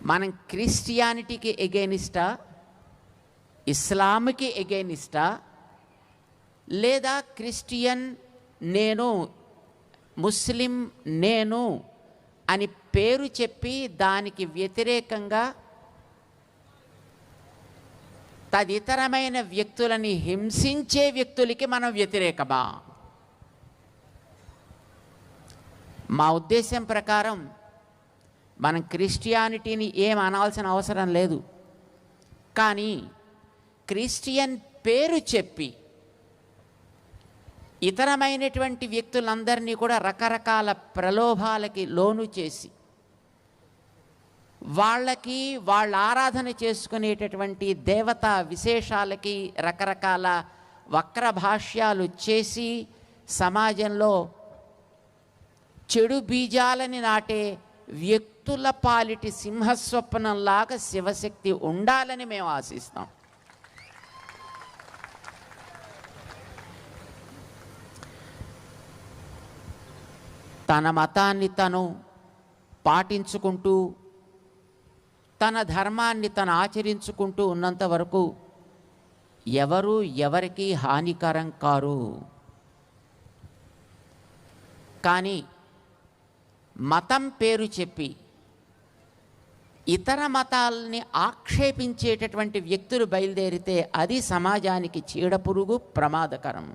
మనం క్రిస్టియానిటీకి ఎగెయినిస్టా, ఇస్లాంకి ఎగెయినిస్టా, లేదా క్రిస్టియన్ నేను, ముస్లిం నేను అని పేరు చెప్పి దానికి వ్యతిరేకంగా తదితరమైన వ్యక్తులని హింసించే వ్యక్తులకి మనం వ్యతిరేకమా? మా ఉద్దేశం ప్రకారం మనం క్రిస్టియానిటీని ఏం అనాల్సిన అవసరం లేదు. కానీ క్రిస్టియన్ పేరు చెప్పి ఇతరమైనటువంటి వ్యక్తులందరినీ కూడా రకరకాల ప్రలోభాలకి లోను చేసి వాళ్ళకి వాళ్ళ ఆరాధన చేసుకునేటటువంటి దేవతా విశేషాలకి రకరకాల వక్ర భాష్యాలు చేసి సమాజంలో చెడు బీజాలని నాటే వ్యక్తుల పాలిటి సింహస్వప్నంలాగా శివశక్తి ఉండాలని మేము ఆశిస్తాం. తన మతాన్ని తను పాటించుకుంటూ తన ధర్మాన్ని తను ఆచరించుకుంటూ ఉన్నంత వరకు ఎవరు ఎవరికి హానికరం కారు. కానీ మతం పేరు చెప్పి ఇతర మతాలని ఆక్షేపించేటటువంటి వ్యక్తులు బయలుదేరితే అది సమాజానికి చీడపురుగు, ప్రమాదకరం.